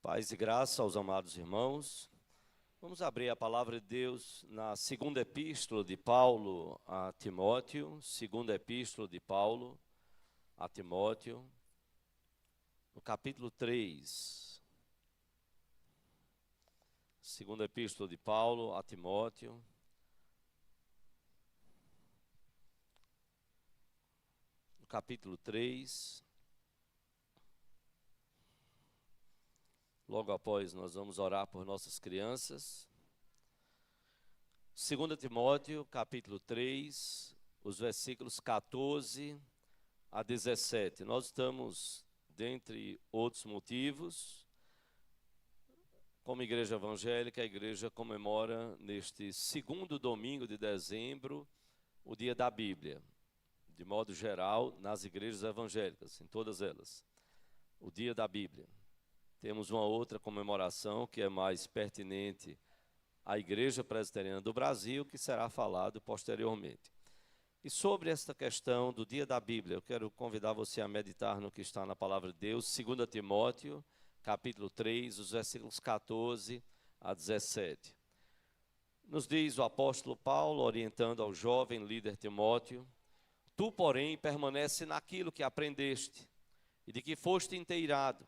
Paz e graça aos amados irmãos. Vamos abrir a palavra de Deus na segunda epístola de Paulo a Timóteo, segunda epístola de Paulo a Timóteo, no capítulo 3. Segunda epístola de Paulo a Timóteo, no capítulo 3. Logo após nós vamos orar por nossas crianças. 2 Timóteo, capítulo 3, os versículos 14 a 17. Nós estamos, dentre outros motivos, como igreja evangélica, a igreja comemora neste segundo domingo de dezembro o dia da Bíblia. De modo geral, nas igrejas evangélicas, em todas elas, o dia da Bíblia. Temos uma outra comemoração que é mais pertinente à Igreja Presbiteriana do Brasil, que será falado posteriormente. E sobre esta questão do dia da Bíblia, eu quero convidar você a meditar no que está na palavra de Deus, 2 Timóteo, capítulo 3, os versículos 14 a 17. Nos diz o apóstolo Paulo, orientando ao jovem líder Timóteo: tu, porém, permanece naquilo que aprendeste e de que foste inteirado,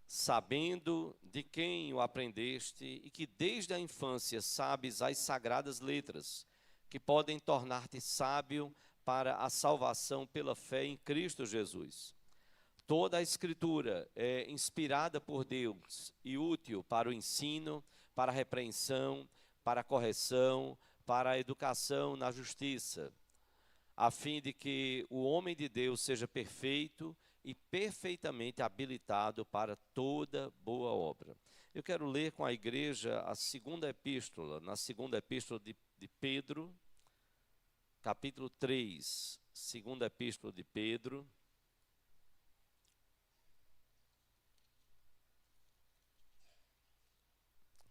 sabendo de quem o aprendeste e que desde a infância sabes as sagradas letras, que podem tornar-te sábio para a salvação pela fé em Cristo Jesus. Toda a Escritura é inspirada por Deus e útil para o ensino, para a repreensão, para a correção, para a educação na justiça, a fim de que o homem de Deus seja perfeito e perfeitamente habilitado para toda boa obra. Eu quero ler com a igreja a segunda epístola, na segunda epístola de Pedro, capítulo 3, segunda epístola de Pedro,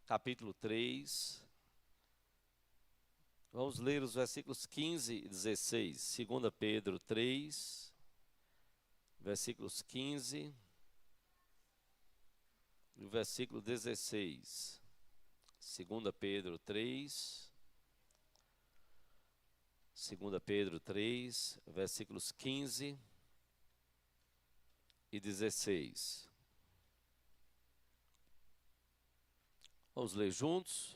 capítulo 3, vamos ler os versículos 15 e 16, segunda Pedro 3, versículos 15 e o versículo 16. 2 Pedro 3, 2 Pedro 3, versículos 15 e 16. Vamos ler juntos?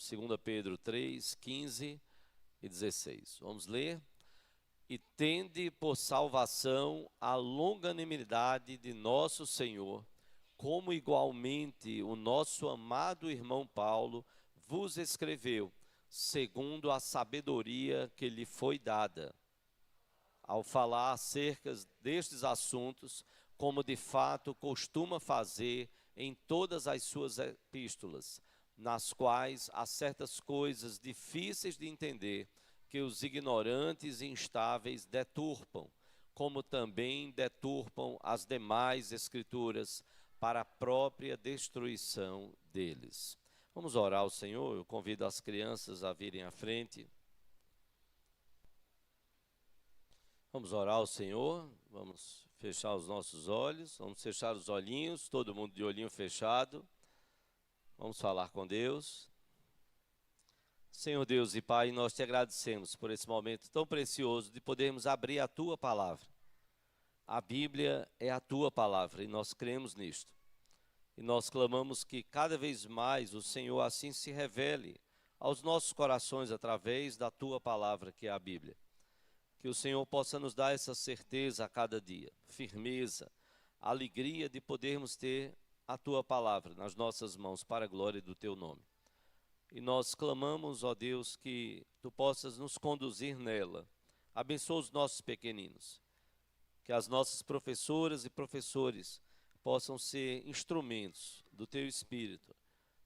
2 Pedro 3, 15 e 16. Vamos ler? E tende por salvação a longanimidade de nosso Senhor, como igualmente o nosso amado irmão Paulo vos escreveu, segundo a sabedoria que lhe foi dada, ao falar acerca destes assuntos, como de fato costuma fazer em todas as suas epístolas, nas quais há certas coisas difíceis de entender, que os ignorantes e instáveis deturpam, como também deturpam as demais escrituras para a própria destruição deles. Vamos orar ao Senhor. Eu convido as crianças a virem à frente. Vamos orar ao Senhor. Vamos fechar os nossos olhos. Vamos fechar os olhinhos, todo mundo de olhinho fechado. Vamos falar com Deus. Senhor Deus e Pai, nós te agradecemos por esse momento tão precioso de podermos abrir a Tua Palavra. A Bíblia é a Tua Palavra e nós cremos nisto. E nós clamamos que cada vez mais o Senhor assim se revele aos nossos corações através da Tua Palavra, que é a Bíblia. Que o Senhor possa nos dar essa certeza a cada dia, firmeza, alegria de podermos ter a Tua Palavra nas nossas mãos para a glória do Teu nome. E nós clamamos, ó Deus, que Tu possas nos conduzir nela. Abençoa os nossos pequeninos. Que as nossas professoras e professores possam ser instrumentos do Teu Espírito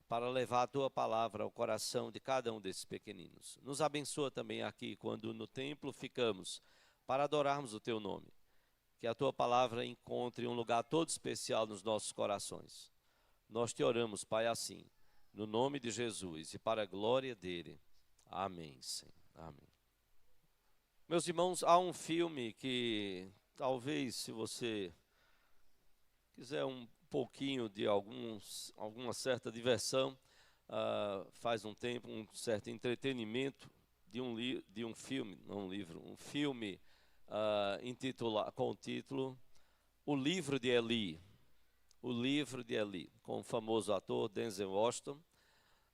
para levar a Tua Palavra ao coração de cada um desses pequeninos. Nos abençoa também aqui, quando no templo ficamos, para adorarmos o Teu nome. Que a Tua Palavra encontre um lugar todo especial nos nossos corações. Nós te oramos, Pai, assim. No nome de Jesus e para a glória dele. Amém, Senhor. Amém. Meus irmãos, há um filme que talvez, se você quiser um pouquinho de alguma certa diversão, faz um tempo, um certo entretenimento de um filme, não um livro, um filme com o título O Livro de Eli. O Livro de Eli, com o famoso ator Denzel Washington.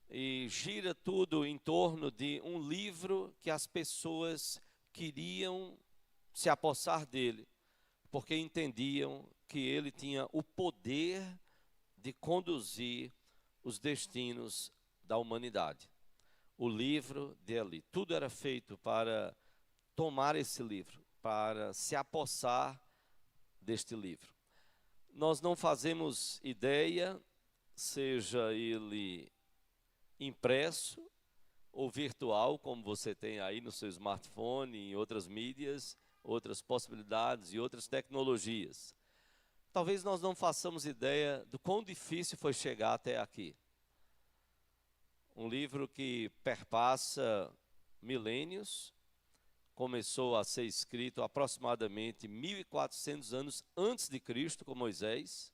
E gira tudo em torno de um livro que as pessoas queriam se apossar dele, porque entendiam que ele tinha o poder de conduzir os destinos da humanidade. O livro de Eli. Tudo era feito para tomar esse livro, para se apossar deste livro. Nós não fazemos ideia, seja ele impresso ou virtual, como você tem aí no seu smartphone, em outras mídias, outras possibilidades e outras tecnologias. Talvez nós não façamos ideia do quão difícil foi chegar até aqui. Um livro que perpassa milênios, começou a ser escrito aproximadamente 1400 anos antes de Cristo, com Moisés,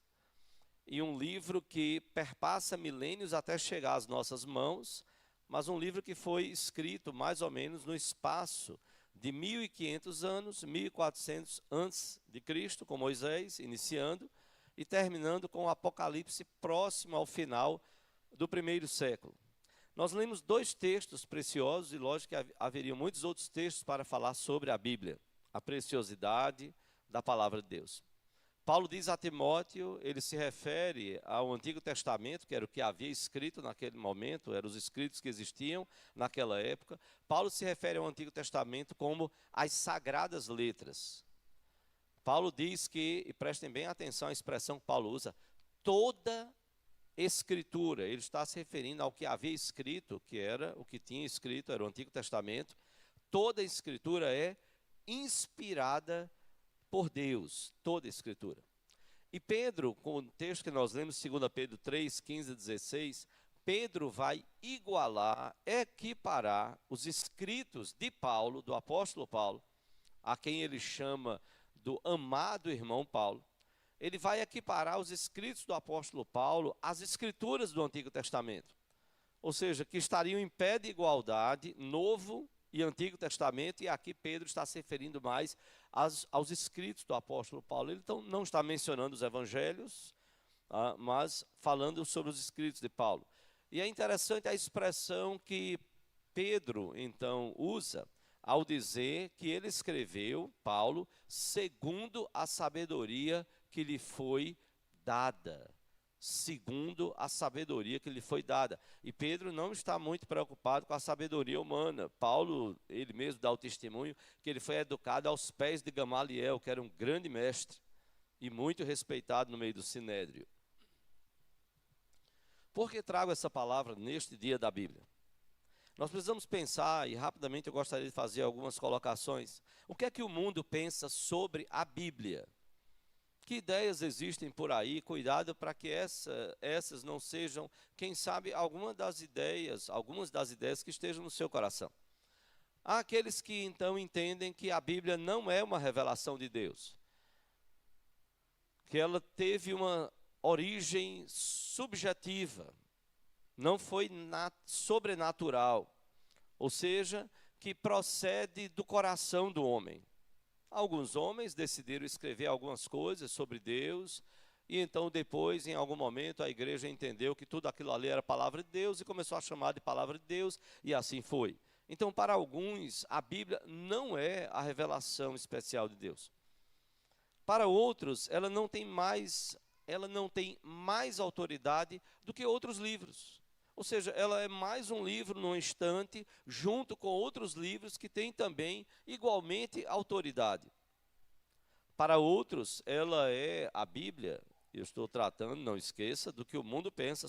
e um livro que perpassa milênios até chegar às nossas mãos, mas um livro que foi escrito mais ou menos no espaço de 1500 anos, 1400 antes de Cristo, com Moisés, iniciando, e terminando com o Apocalipse próximo ao final do primeiro século. Nós lemos 2 textos preciosos, e lógico que haveriam muitos outros textos para falar sobre a Bíblia, a preciosidade da palavra de Deus. Paulo diz a Timóteo, ele se refere ao Antigo Testamento, que era o que havia escrito naquele momento, eram os escritos que existiam naquela época. Paulo se refere ao Antigo Testamento como as sagradas letras. Paulo diz que, e prestem bem atenção à expressão que Paulo usa, toda Escritura, ele está se referindo ao que havia escrito, que era o que tinha escrito, era o Antigo Testamento. Toda a Escritura é inspirada por Deus, toda a Escritura. E Pedro, com o texto que nós lemos, 2 Pedro 3, 15 e 16, Pedro vai igualar, equiparar os escritos de Paulo, do apóstolo Paulo, a quem ele chama do amado irmão Paulo. Ele vai equiparar os escritos do apóstolo Paulo às escrituras do Antigo Testamento. Ou seja, que estariam em pé de igualdade, Novo e Antigo Testamento, e aqui Pedro está se referindo mais aos escritos do apóstolo Paulo. Ele então não está mencionando os evangelhos, mas falando sobre os escritos de Paulo. E é interessante a expressão que Pedro então usa ao dizer que ele escreveu, Paulo, segundo a sabedoria que lhe foi dada. Segundo a sabedoria que lhe foi dada. E Pedro não está muito preocupado com a sabedoria humana. Paulo, ele mesmo dá o testemunho que ele foi educado aos pés de Gamaliel, que era um grande mestre e muito respeitado no meio do Sinédrio. Por que trago essa palavra neste dia da Bíblia? Nós precisamos pensar, e rapidamente eu gostaria de fazer algumas colocações. O que é que o mundo pensa sobre a Bíblia? Que ideias existem por aí? Cuidado para que essas não sejam, quem sabe, algumas das ideias que estejam no seu coração. Há aqueles que então entendem que a Bíblia não é uma revelação de Deus, que ela teve uma origem subjetiva, não foi sobrenatural, ou seja, que procede do coração do homem. Alguns homens decidiram escrever algumas coisas sobre Deus, e então depois, em algum momento, a igreja entendeu que tudo aquilo ali era palavra de Deus, e começou a chamar de palavra de Deus, e assim foi. Então, para alguns, a Bíblia não é a revelação especial de Deus. Para outros, ela não tem mais autoridade do que outros livros. Ou seja, ela é mais um livro num instante, junto com outros livros que têm também igualmente autoridade. Para outros, ela é a Bíblia, eu estou tratando, não esqueça, do que o mundo pensa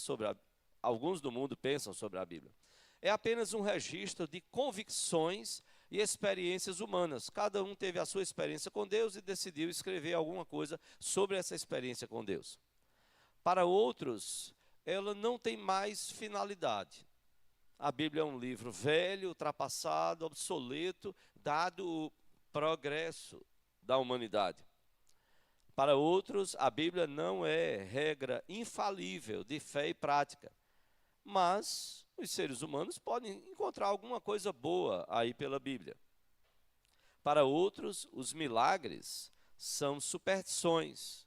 alguns do mundo pensam sobre a Bíblia. É apenas um registro de convicções e experiências humanas. Cada um teve a sua experiência com Deus e decidiu escrever alguma coisa sobre essa experiência com Deus. Para outros, ela não tem mais finalidade. A Bíblia é um livro velho, ultrapassado, obsoleto, dado o progresso da humanidade. Para outros, a Bíblia não é regra infalível de fé e prática, mas os seres humanos podem encontrar alguma coisa boa aí pela Bíblia. Para outros, os milagres são superstições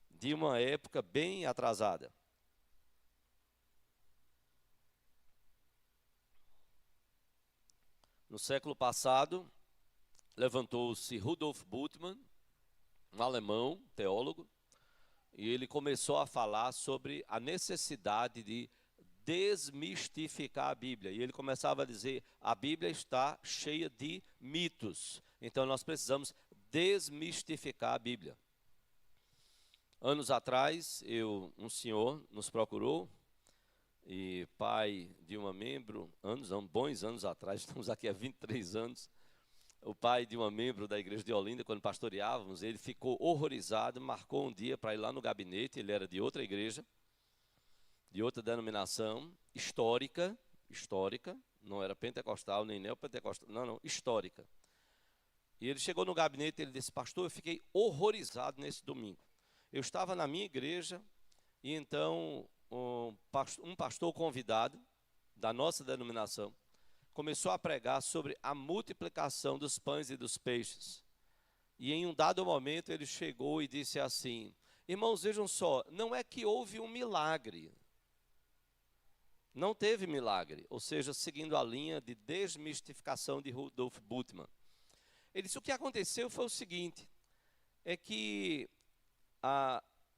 de uma época bem atrasada. No século passado, levantou-se Rudolf Bultmann, um alemão teólogo, e ele começou a falar sobre a necessidade de desmistificar a Bíblia. E ele começava a dizer: a Bíblia está cheia de mitos, então nós precisamos desmistificar a Bíblia. Anos atrás, um senhor nos procurou, e pai de uma membro, bons anos atrás, estamos aqui há 23 anos, o pai de uma membro da igreja de Olinda, quando pastoreávamos, ele ficou horrorizado, marcou um dia para ir lá no gabinete. Ele era de outra igreja, de outra denominação, histórica, não era pentecostal, nem neopentecostal, não, histórica. E ele chegou no gabinete e ele disse: pastor, eu fiquei horrorizado nesse domingo. Eu estava na minha igreja e então um pastor convidado da nossa denominação começou a pregar sobre a multiplicação dos pães e dos peixes. E em um dado momento ele chegou e disse assim: irmãos, vejam só, não é que houve um milagre. Não teve milagre, ou seja, seguindo a linha de desmistificação de Rudolf Bultmann. Ele disse: o que aconteceu foi o seguinte, é que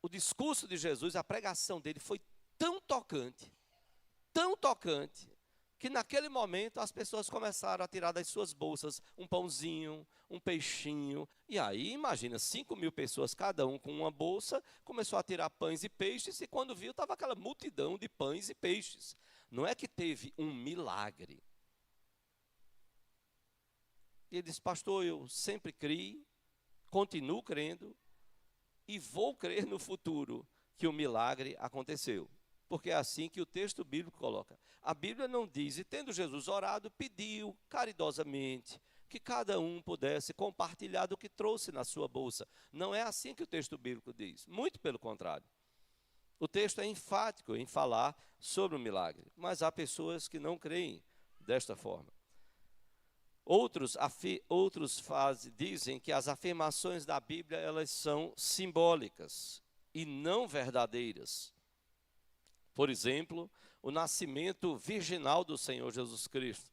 o discurso de Jesus, a pregação dele foi tão tocante, que naquele momento as pessoas começaram a tirar das suas bolsas um pãozinho, um peixinho. E aí, imagina, 5.000 pessoas, cada um com uma bolsa, começou a tirar pães e peixes, e quando viu, estava aquela multidão de pães e peixes. Não é que teve um milagre. E ele disse: pastor, eu sempre criei, continuo crendo, e vou crer no futuro que o milagre aconteceu. Porque é assim que o texto bíblico coloca. A Bíblia não diz: e tendo Jesus orado, pediu caridosamente que cada um pudesse compartilhar do que trouxe na sua bolsa. Não é assim que o texto bíblico diz. Muito pelo contrário. O texto é enfático em falar sobre o milagre. Mas há pessoas que não creem desta forma. Outros dizem que as afirmações da Bíblia elas são simbólicas e não verdadeiras. Por exemplo, o nascimento virginal do Senhor Jesus Cristo.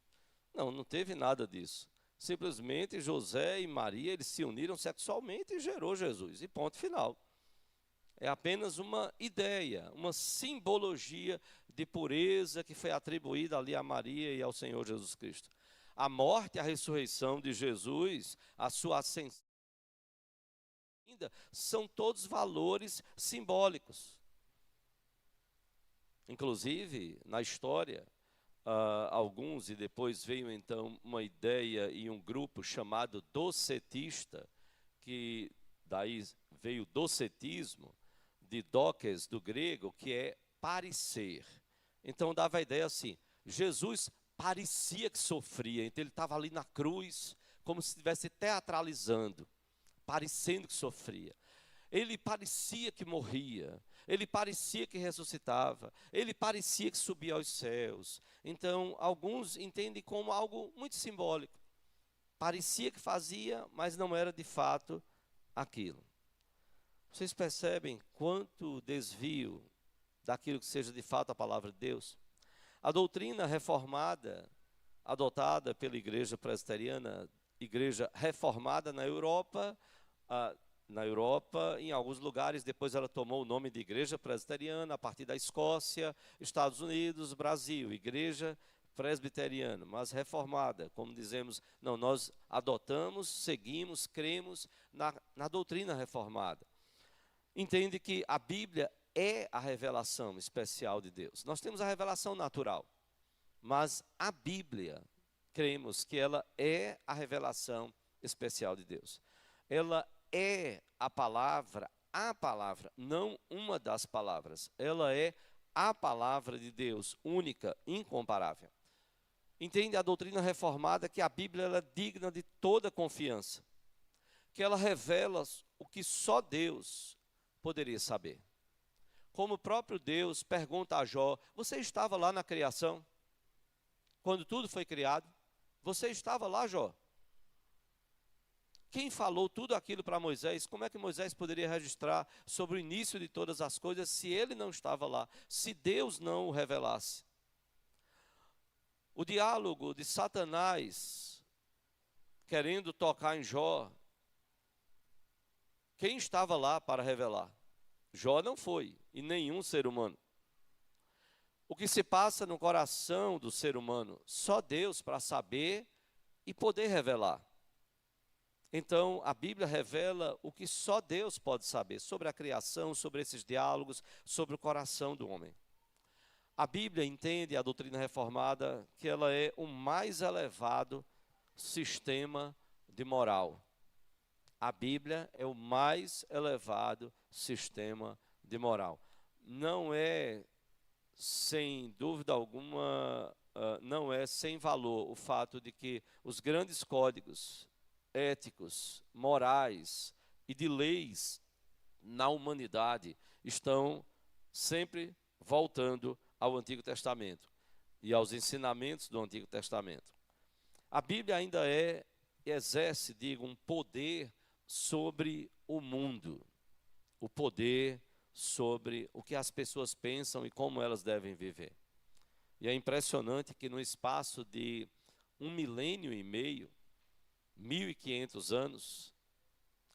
Não teve nada disso. Simplesmente José e Maria, eles se uniram sexualmente e gerou Jesus. E ponto final. É apenas uma ideia, uma simbologia de pureza que foi atribuída ali a Maria e ao Senhor Jesus Cristo. A morte e a ressurreição de Jesus, a sua ascensão, são todos valores simbólicos. Inclusive, na história, alguns, e depois veio então uma ideia e um grupo chamado docetista, que daí veio o docetismo, de doques, do grego, que é parecer. Então dava a ideia assim: Jesus parecia que sofria, então ele estava ali na cruz, como se estivesse teatralizando, parecendo que sofria. Ele parecia que morria, ele parecia que ressuscitava, ele parecia que subia aos céus. Então, alguns entendem como algo muito simbólico. Parecia que fazia, mas não era de fato aquilo. Vocês percebem quanto desvio daquilo que seja de fato a palavra de Deus? A doutrina reformada, adotada pela igreja presbiteriana, igreja reformada na Europa, em alguns lugares, depois ela tomou o nome de igreja presbiteriana, a partir da Escócia, Estados Unidos, Brasil, igreja presbiteriana, mas reformada, como dizemos, não, nós adotamos, seguimos, cremos na doutrina reformada. Entende que a Bíblia é a revelação especial de Deus. Nós temos a revelação natural, mas a Bíblia, cremos que ela é a revelação especial de Deus. Ela é a palavra, não uma das palavras. Ela é a palavra de Deus, única, incomparável. Entende a doutrina reformada que a Bíblia ela é digna de toda confiança. que ela revela o que só Deus poderia saber. Como o próprio Deus pergunta a Jó: você estava lá na criação? Quando tudo foi criado? Você estava lá, Jó? Quem falou tudo aquilo para Moisés? Como é que Moisés poderia registrar sobre o início de todas as coisas se ele não estava lá? Se Deus não o revelasse? O diálogo de Satanás querendo tocar em Jó, quem estava lá para revelar? Jó não foi, e nenhum ser humano. O que se passa no coração do ser humano, só Deus para saber e poder revelar. Então, a Bíblia revela o que só Deus pode saber sobre a criação, sobre esses diálogos, sobre o coração do homem. A Bíblia entende, a doutrina reformada, que ela é o mais elevado sistema de moral. A Bíblia é o mais elevado sistema de moral. Não é, sem dúvida alguma, não é sem valor o fato de que os grandes códigos éticos, morais e de leis na humanidade estão sempre voltando ao Antigo Testamento e aos ensinamentos do Antigo Testamento. A Bíblia ainda exerce, digo, um poder sobre o mundo, o poder sobre o que as pessoas pensam e como elas devem viver. E é impressionante que no espaço de 1,5 milênio, 1.500 anos,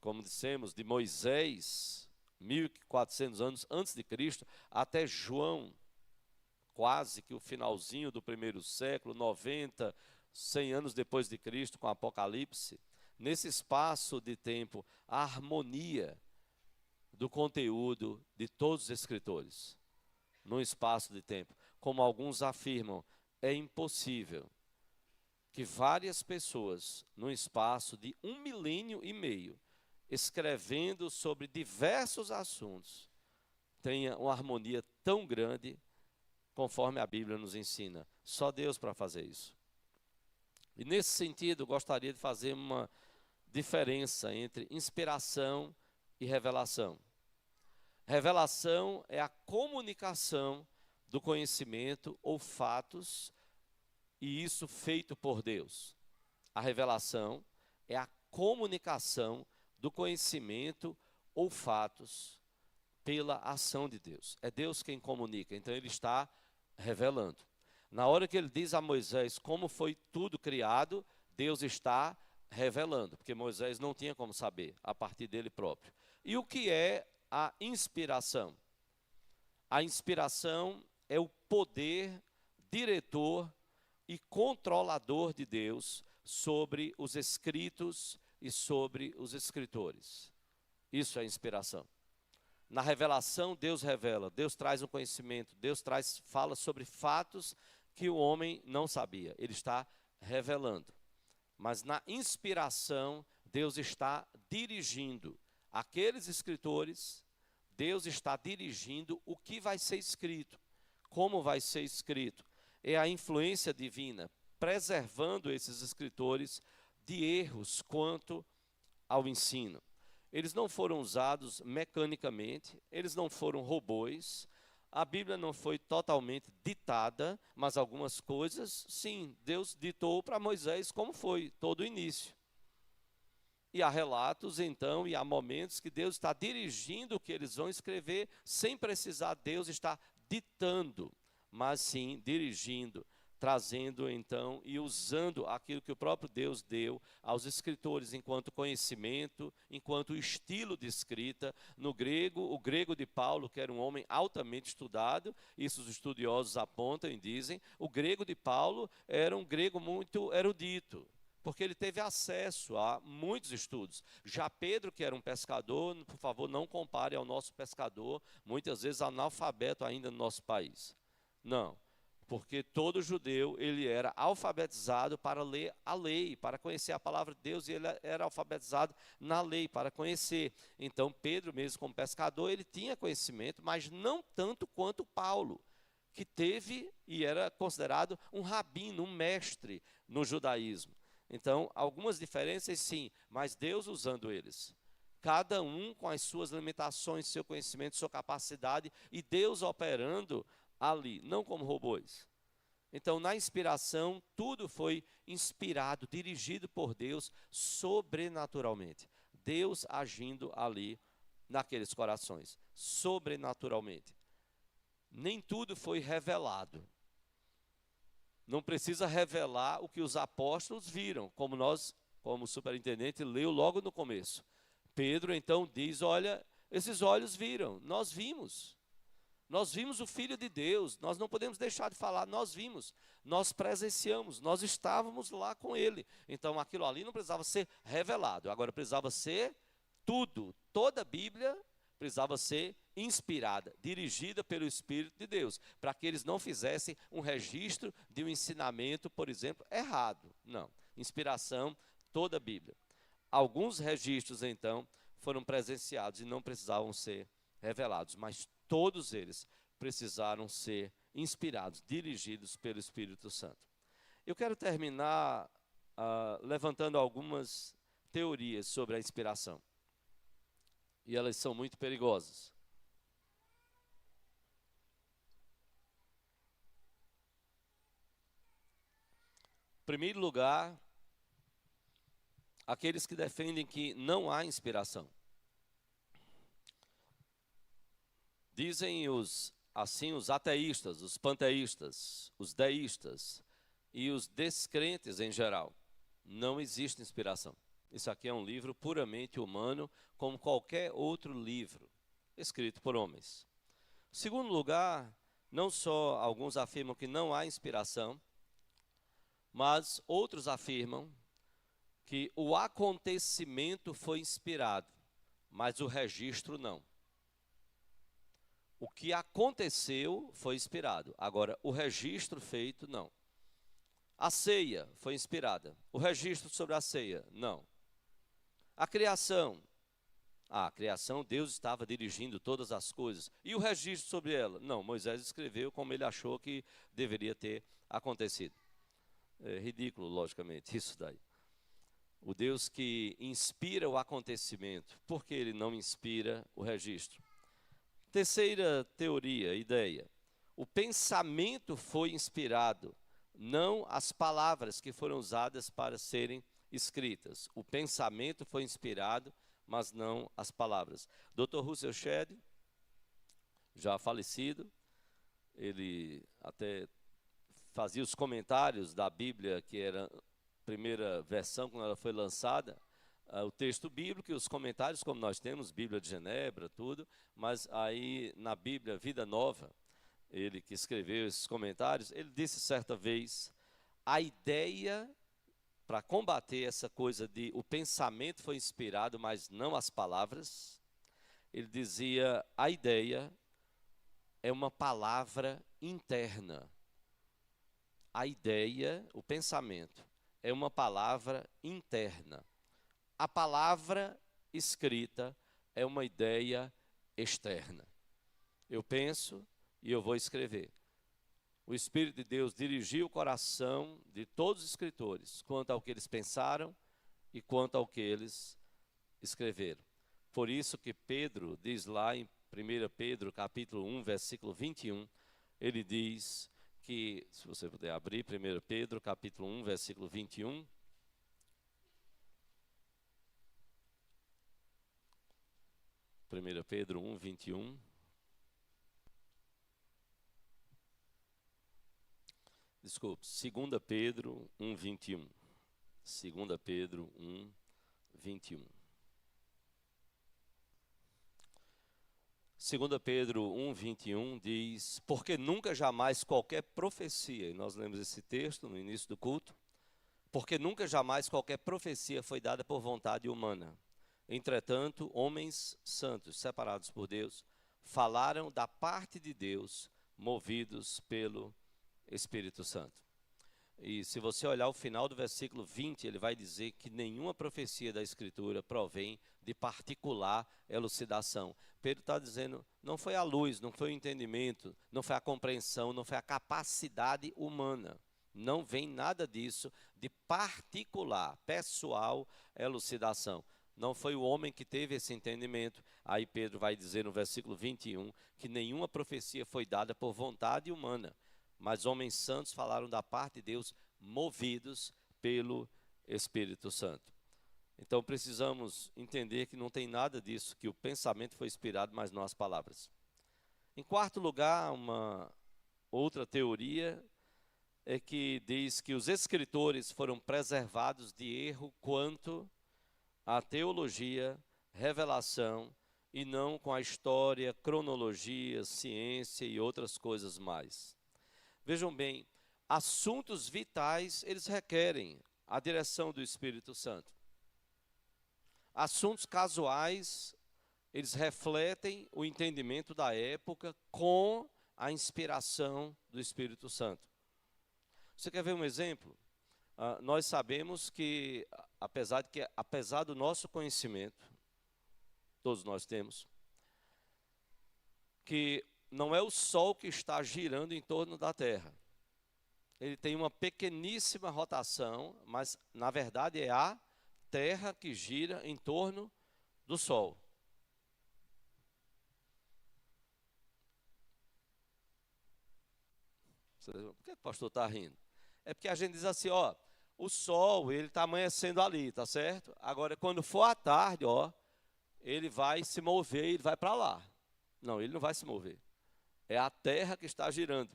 como dissemos, de Moisés, 1.400 anos antes de Cristo, até João, quase que o finalzinho do primeiro século, 90, 100 anos depois de Cristo, com Apocalipse. Nesse espaço de tempo, a harmonia do conteúdo de todos os escritores, num espaço de tempo. Como alguns afirmam, é impossível que várias pessoas, num espaço de 1,5 milênio, escrevendo sobre diversos assuntos, tenha uma harmonia tão grande, conforme a Bíblia nos ensina. Só Deus para fazer isso. E nesse sentido, gostaria de fazer uma diferença entre inspiração e revelação. Revelação é a comunicação do conhecimento ou fatos, e isso feito por Deus. A revelação é a comunicação do conhecimento ou fatos pela ação de Deus. É Deus quem comunica, então ele está revelando. Na hora que ele diz a Moisés como foi tudo criado, Deus está revelando, porque Moisés não tinha como saber, a partir dele próprio. E o que é a inspiração? A inspiração é o poder diretor e controlador de Deus sobre os escritos e sobre os escritores. Isso é inspiração. Na revelação, Deus revela, Deus traz um conhecimento, Deus fala sobre fatos que o homem não sabia, ele está revelando. Mas na inspiração, Deus está dirigindo aqueles escritores, Deus está dirigindo o que vai ser escrito, como vai ser escrito. É a influência divina, preservando esses escritores de erros quanto ao ensino. Eles não foram usados mecanicamente, eles não foram robôs, a Bíblia não foi totalmente ditada, mas algumas coisas, sim, Deus ditou para Moisés como foi todo o início. E há relatos, então, e há momentos que Deus está dirigindo o que eles vão escrever, sem precisar Deus estar ditando, mas sim dirigindo, trazendo então e usando aquilo que o próprio Deus deu aos escritores enquanto conhecimento, enquanto estilo de escrita. No grego, o grego de Paulo, que era um homem altamente estudado, isso os estudiosos apontam e dizem, o grego de Paulo era um grego muito erudito, porque ele teve acesso a muitos estudos. Já Pedro, que era um pescador, por favor, não compare ao nosso pescador, muitas vezes analfabeto ainda no nosso país. Não, porque todo judeu, ele era alfabetizado para ler a lei, para conhecer a palavra de Deus, e ele era alfabetizado na lei, para conhecer. Então, Pedro, mesmo como pescador, ele tinha conhecimento, mas não tanto quanto Paulo, que teve e era considerado um rabino, um mestre no judaísmo. Então, algumas diferenças sim, mas Deus usando eles. Cada um com as suas limitações, seu conhecimento, sua capacidade, e Deus operando ali, não como robôs. Então, na inspiração, tudo foi inspirado, dirigido por Deus sobrenaturalmente. Deus agindo ali naqueles corações, sobrenaturalmente. Nem tudo foi revelado. Não precisa revelar o que os apóstolos viram, como nós, como superintendente, leu logo no começo. Pedro então diz, olha, esses olhos viram, nós vimos o Filho de Deus, nós não podemos deixar de falar, nós vimos, nós presenciamos, nós estávamos lá com ele. Então aquilo ali não precisava ser revelado, agora precisava ser tudo, toda a Bíblia precisava ser inspirada, dirigida pelo Espírito de Deus, para que eles não fizessem um registro de um ensinamento, por exemplo, errado. Não, inspiração, toda a Bíblia. Alguns registros, então, foram presenciados e não precisavam ser revelados, mas todos eles precisaram ser inspirados, dirigidos pelo Espírito Santo. Eu quero terminar levantando algumas teorias sobre a inspiração. E elas são muito perigosas. Em primeiro lugar, aqueles que defendem que não há inspiração. Dizem os ateístas, os panteístas, os deístas e os descrentes em geral. Não existe inspiração. Isso aqui é um livro puramente humano, como qualquer outro livro escrito por homens. Em segundo lugar, não só alguns afirmam que não há inspiração, mas outros afirmam que o acontecimento foi inspirado, mas o registro não. O que aconteceu foi inspirado, agora o registro feito não. A ceia foi inspirada, o registro sobre a ceia não. A criação, Deus estava dirigindo todas as coisas, e o registro sobre ela? Não, Moisés escreveu como ele achou que deveria ter acontecido. É ridículo, logicamente, isso daí. O Deus que inspira o acontecimento, por que ele não inspira o registro? Terceira teoria, ideia. O pensamento foi inspirado, não as palavras que foram usadas para serem escritas. O pensamento foi inspirado, mas não as palavras. Dr. Russell Shedd, já falecido, ele até fazia os comentários da Bíblia, que era a primeira versão quando ela foi lançada, o texto bíblico e os comentários, como nós temos, Bíblia de Genebra, tudo, mas aí na Bíblia Vida Nova, ele que escreveu esses comentários, ele disse certa vez, a ideia para combater essa coisa de o pensamento foi inspirado, mas não as palavras, ele dizia, a ideia é uma palavra interna. A ideia, o pensamento, é uma palavra interna. A palavra escrita é uma ideia externa. Eu penso e eu vou escrever. O Espírito de Deus dirigiu o coração de todos os escritores, quanto ao que eles pensaram e quanto ao que eles escreveram. Por isso que Pedro diz lá em 1 Pedro, capítulo 1, versículo 21, ele diz que, se você puder abrir, 1 Pedro, capítulo 1, versículo 21, Pedro 1, 21. Desculpe, 2 Pedro 1, 21. 2 Pedro 1, 21. 2 Pedro 1, 21 diz, porque nunca jamais qualquer profecia, e nós lemos esse texto no início do culto, porque nunca jamais qualquer profecia foi dada por vontade humana. Entretanto, homens santos, separados por Deus, falaram da parte de Deus, movidos pelo Espírito Santo. E se você olhar o final do versículo 20, ele vai dizer que nenhuma profecia da Escritura provém de particular elucidação. Pedro está dizendo, não foi a luz, não foi o entendimento, não foi a compreensão, não foi a capacidade humana. Não vem nada disso de particular, pessoal, elucidação. Não foi o homem que teve esse entendimento. Aí Pedro vai dizer no versículo 21 que nenhuma profecia foi dada por vontade humana, mas homens santos falaram da parte de Deus, movidos pelo Espírito Santo. Então precisamos entender que não tem nada disso, que o pensamento foi inspirado, mas não as palavras. Em quarto lugar, uma outra teoria é que diz que os escritores foram preservados de erro quanto à teologia, revelação, e não com a história, cronologia, ciência e outras coisas mais. Vejam bem, assuntos vitais, eles requerem a direção do Espírito Santo. Assuntos casuais, eles refletem o entendimento da época com a inspiração do Espírito Santo. Você quer ver um exemplo? Nós sabemos que, apesar do nosso conhecimento, todos nós temos, que não é o Sol que está girando em torno da Terra. Ele tem uma pequeníssima rotação, mas na verdade é a Terra que gira em torno do Sol. Por que o pastor está rindo? É porque a gente diz assim, ó, o Sol, ele está amanhecendo ali, tá certo? Agora, quando for à tarde, ó, ele vai se mover, ele vai para lá. Não, ele não vai se mover. É a Terra que está girando.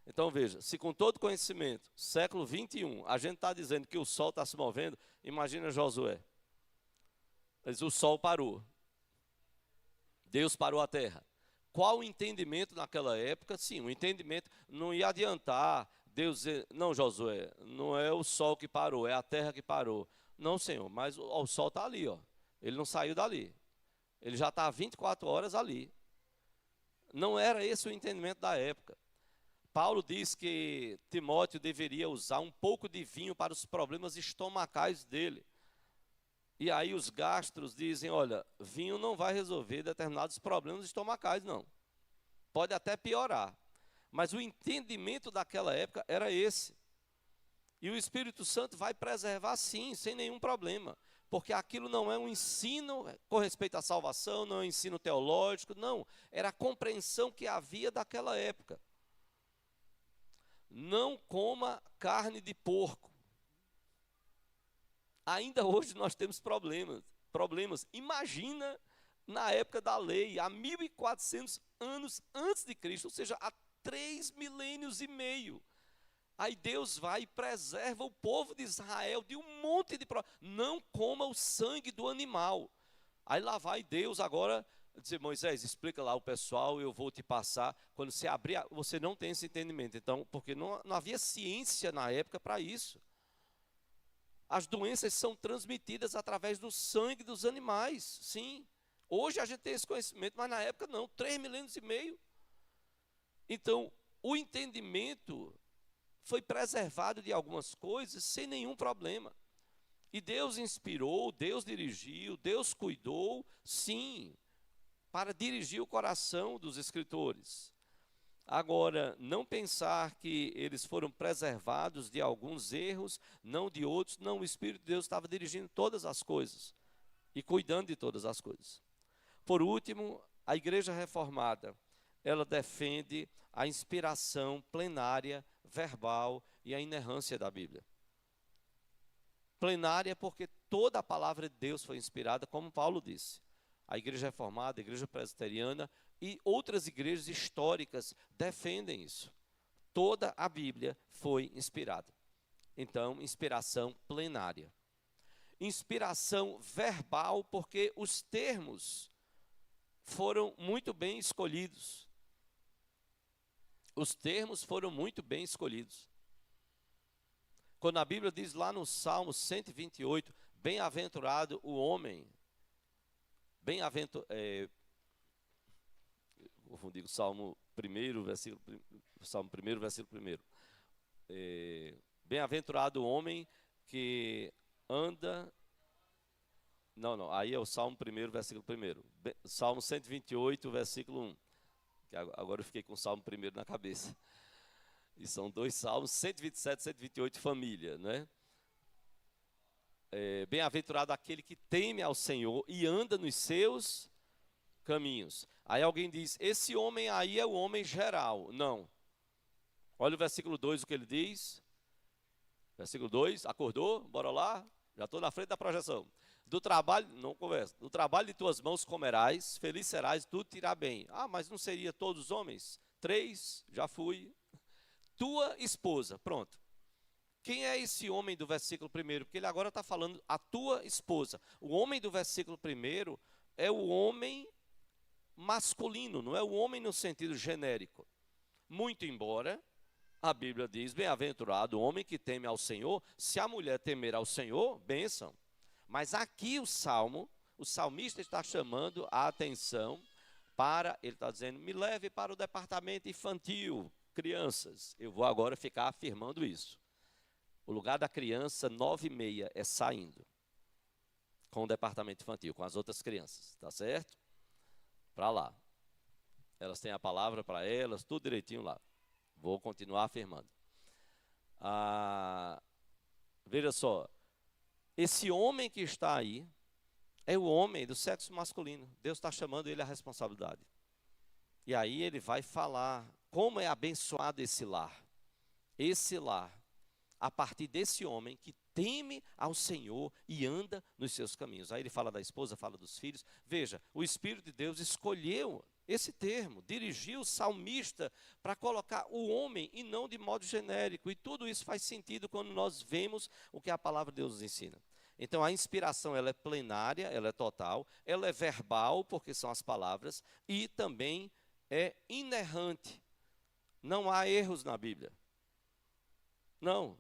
Então veja, se com todo conhecimento, século 21, a gente está dizendo que o Sol está se movendo, imagina Josué. Ele diz, o Sol parou. Deus parou a Terra. Qual o entendimento naquela época? Sim, o entendimento não ia adiantar Deus dizer, não, Josué, não é o Sol que parou, é a Terra que parou. Não, Senhor, mas o Sol está ali, ó. Ele não saiu dali. Ele já está há 24 horas ali. Não era esse o entendimento da época. Paulo diz que Timóteo deveria usar um pouco de vinho para os problemas estomacais dele. E aí os gastros dizem, olha, vinho não vai resolver determinados problemas estomacais, não. Pode até piorar. Mas o entendimento daquela época era esse. E o Espírito Santo vai preservar sim, sem nenhum problema. Porque aquilo não é um ensino com respeito à salvação, não é um ensino teológico, não. Era a compreensão que havia daquela época. Não coma carne de porco. Ainda hoje nós temos problemas. Imagina na época da lei, há 1400 anos antes de Cristo, ou seja, há 3 milênios e meio. Aí Deus vai e preserva o povo de Israel de um monte de problemas. Não coma o sangue do animal. Aí lá vai Deus agora dizer, Moisés, explica lá o pessoal, eu vou te passar. Quando você abrir, você não tem esse entendimento. Então, porque não havia ciência na época para isso. As doenças são transmitidas através do sangue dos animais, sim. Hoje a gente tem esse conhecimento, mas na época não, 3 milênios e meio. Então, o entendimento foi preservado de algumas coisas sem nenhum problema. E Deus inspirou, Deus dirigiu, Deus cuidou, sim, para dirigir o coração dos escritores. Agora, não pensar que eles foram preservados de alguns erros, não de outros. Não, o Espírito de Deus estava dirigindo todas as coisas e cuidando de todas as coisas. Por último, a Igreja Reformada, ela defende a inspiração plenária, verbal e a inerrância da Bíblia. Plenária porque toda a palavra de Deus foi inspirada, como Paulo disse. A Igreja Reformada, a Igreja Presbiteriana e outras igrejas históricas defendem isso. Toda a Bíblia foi inspirada. Então, inspiração plenária. Inspiração verbal, porque os termos foram muito bem escolhidos. Os termos foram muito bem escolhidos. Quando a Bíblia diz lá no Salmo 128, bem-aventurado o homem, confundi o Salmo 1, versículo 1. Bem-aventurado o homem que anda... Não, aí é o Salmo 1, versículo 1. Salmo 128, versículo 1. Agora eu fiquei com o Salmo 1 na cabeça. E são 2 salmos, 127 e 128, família, né? Bem-aventurado aquele que teme ao Senhor e anda nos seus caminhos. Aí alguém diz, esse homem aí é o homem geral. Não. Olha o versículo 2, o que ele diz. Versículo 2, acordou? Bora lá? Já estou na frente da projeção. Do trabalho, não conversa, do trabalho de tuas mãos comerás, feliz serás, tudo te irá bem. Ah, mas não seria todos os homens? 3, já fui. Tua esposa, pronto. Quem é esse homem do versículo 1? Porque ele agora está falando a tua esposa. O homem do versículo 1 é o homem masculino, não é o homem no sentido genérico. Muito embora a Bíblia diz, bem-aventurado o homem que teme ao Senhor, se a mulher temer ao Senhor, bênção. Mas aqui o salmista está chamando a atenção para, ele está dizendo, me leve para o departamento infantil, crianças. Eu vou agora ficar afirmando isso. O lugar da criança, 9h30, é saindo com o departamento infantil, com as outras crianças, tá certo? Para lá. Elas têm a palavra para elas, tudo direitinho lá. Vou continuar afirmando. Veja só, esse homem que está aí é o homem do sexo masculino. Deus está chamando ele à responsabilidade. E aí ele vai falar como é abençoado esse lar. Esse lar, a partir desse homem que teme ao Senhor e anda nos seus caminhos. Aí ele fala da esposa, fala dos filhos. Veja, o Espírito de Deus escolheu esse termo, dirigiu o salmista para colocar o homem e não de modo genérico. E tudo isso faz sentido quando nós vemos o que a palavra de Deus nos ensina. Então a inspiração ela é plenária, ela é total, ela é verbal, porque são as palavras, e também é inerrante. Não há erros na Bíblia. Não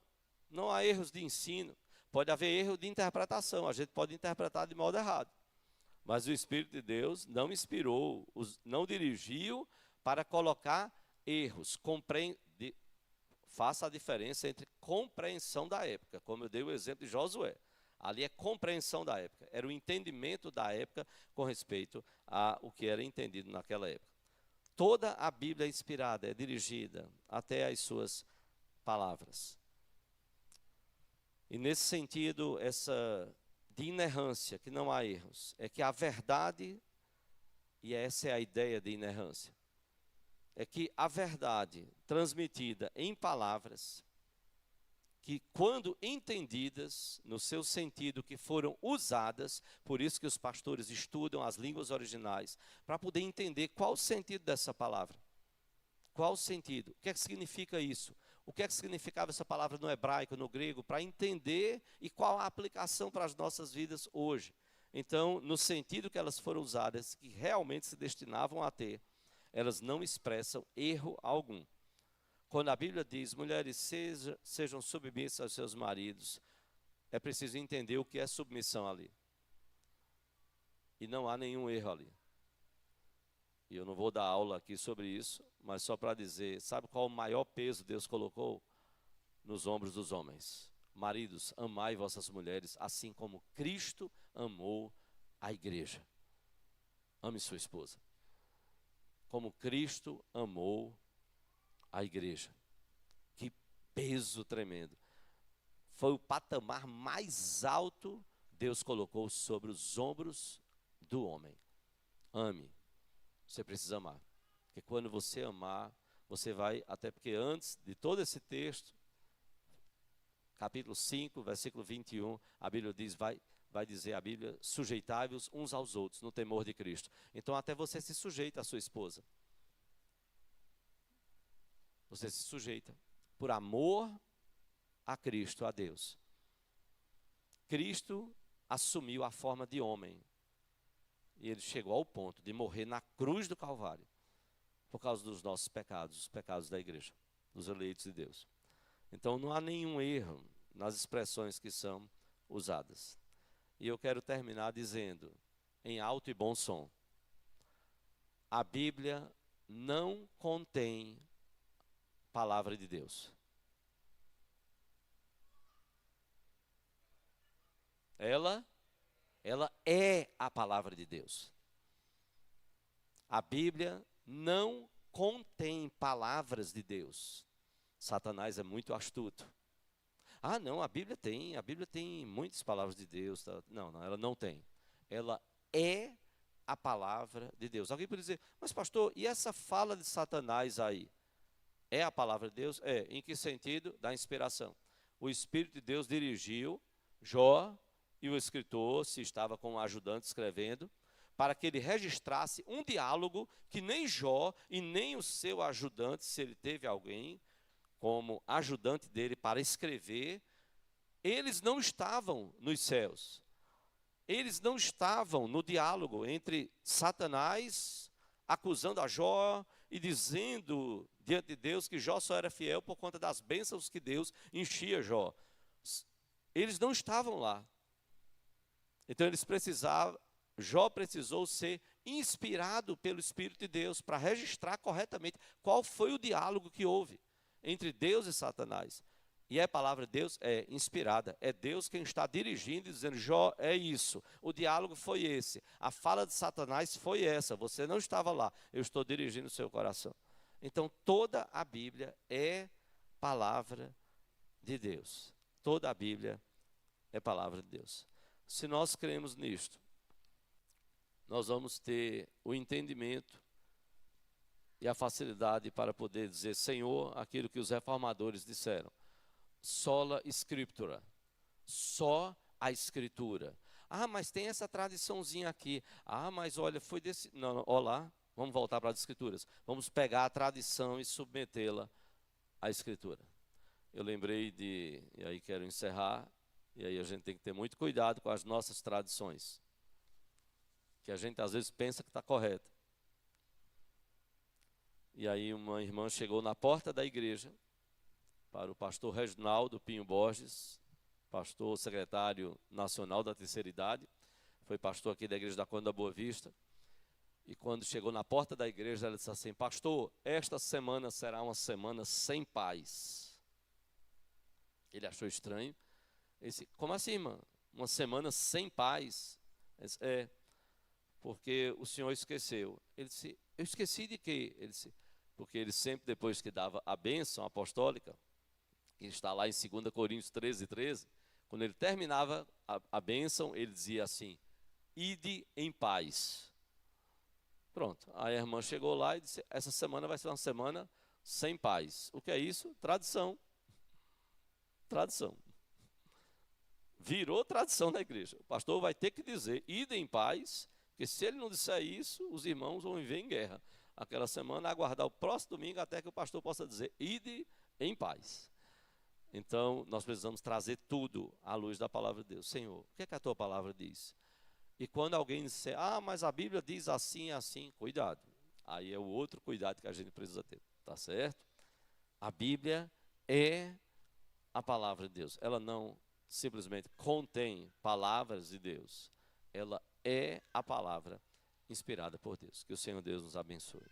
há erros de ensino. Pode haver erro de interpretação, a gente pode interpretar de modo errado. Mas o Espírito de Deus não inspirou, não dirigiu para colocar erros. Faça a diferença entre compreensão da época, como eu dei o exemplo de Josué. Ali é compreensão da época, era o entendimento da época com respeito ao que era entendido naquela época. Toda a Bíblia é inspirada, é dirigida até as suas palavras. E nesse sentido, essa de inerrância, que não há erros, é que a verdade, e essa é a ideia de inerrância, é que a verdade transmitida em palavras, que quando entendidas, no seu sentido que foram usadas, por isso que os pastores estudam as línguas originais, para poder entender qual o sentido dessa palavra. Qual o sentido? O que é que significa isso? O que é que significava essa palavra no hebraico, no grego, para entender e qual a aplicação para as nossas vidas hoje. Então, no sentido que elas foram usadas, que realmente se destinavam a ter, elas não expressam erro algum. Quando a Bíblia diz, mulheres sejam submissas aos seus maridos, é preciso entender o que é submissão ali. E não há nenhum erro ali. E eu não vou dar aula aqui sobre isso, mas só para dizer, sabe qual o maior peso Deus colocou nos ombros dos homens? Maridos, amai vossas mulheres, assim como Cristo amou a igreja. Ame sua esposa. Como Cristo amou a igreja. Que peso tremendo. Foi o patamar mais alto Deus colocou sobre os ombros do homem. Ame. Você precisa amar. Porque quando você amar, você vai, até porque antes de todo esse texto, capítulo 5, versículo 21, a Bíblia diz, vai dizer a Bíblia, sujeitai-vos uns aos outros, no temor de Cristo. Então até você se sujeita à sua esposa. Você se sujeita por amor a Cristo, a Deus. Cristo assumiu a forma de homem. E ele chegou ao ponto de morrer na cruz do Calvário, por causa dos nossos pecados, os pecados da igreja, dos eleitos de Deus. Então não há nenhum erro nas expressões que são usadas. E eu quero terminar dizendo, em alto e bom som, a Bíblia não contém palavra de Deus. Ela é a palavra de Deus. A Bíblia não contém palavras de Deus. Satanás é muito astuto. Ah, não, a Bíblia tem muitas palavras de Deus. Tá? Não, ela não tem. Ela é a palavra de Deus. Alguém pode dizer, mas pastor, e essa fala de Satanás aí? É a palavra de Deus? É. Em que sentido? Da inspiração. O Espírito de Deus dirigiu Jó e o escritor, se estava com um ajudante escrevendo, para que ele registrasse um diálogo que nem Jó e nem o seu ajudante, se ele teve alguém como ajudante dele para escrever, eles não estavam nos céus. Eles não estavam no diálogo entre Satanás acusando a Jó e dizendo diante de Deus que Jó só era fiel por conta das bênçãos que Deus enchia Jó. Eles não estavam lá. Então Jó precisou ser inspirado pelo Espírito de Deus para registrar corretamente qual foi o diálogo que houve entre Deus e Satanás. E a palavra de Deus é inspirada, é Deus quem está dirigindo e dizendo, Jó, é isso, o diálogo foi esse, a fala de Satanás foi essa, você não estava lá, eu estou dirigindo o seu coração. Então toda a Bíblia é palavra de Deus, toda a Bíblia é palavra de Deus. Se nós cremos nisto, nós vamos ter o entendimento e a facilidade para poder dizer, Senhor, aquilo que os reformadores disseram, sola scriptura, só a escritura. Ah, mas tem essa tradiçãozinha aqui. Ah, mas olha, foi desse... Não, olha lá, vamos voltar para as escrituras. Vamos pegar a tradição e submetê-la à escritura. Eu lembrei e aí quero encerrar, e aí a gente tem que ter muito cuidado com as nossas tradições, que a gente às vezes pensa que está correta. E aí uma irmã chegou na porta da igreja, para o pastor Reginaldo Pinho Borges, pastor secretário nacional da terceira idade, foi pastor aqui da igreja da Conde da Boa Vista, e quando chegou na porta da igreja, ela disse assim, pastor, esta semana será uma semana sem paz. Ele achou estranho, ele disse, como assim, irmã? Uma semana sem paz? Ele disse, é, porque o senhor esqueceu. Ele disse, eu esqueci de quê? Ele disse, porque ele sempre, depois que dava a bênção apostólica, que está lá em 2 Coríntios 13, quando ele terminava a bênção, ele dizia assim, ide em paz. Pronto, aí a irmã chegou lá e disse, essa semana vai ser uma semana sem paz. O que é isso? Tradição. Tradição. Virou tradição na igreja. O pastor vai ter que dizer, ide em paz, porque se ele não disser isso, os irmãos vão viver em guerra. Aquela semana, aguardar o próximo domingo até que o pastor possa dizer, ide em paz. Então, nós precisamos trazer tudo à luz da palavra de Deus. Senhor, o que é que a tua palavra diz? E quando alguém disser, mas a Bíblia diz assim, assim, cuidado. Aí é o outro cuidado que a gente precisa ter, tá certo? A Bíblia é a palavra de Deus. Ela não simplesmente contém palavras de Deus. Ela é a palavra inspirada por Deus. Que o Senhor Deus nos abençoe.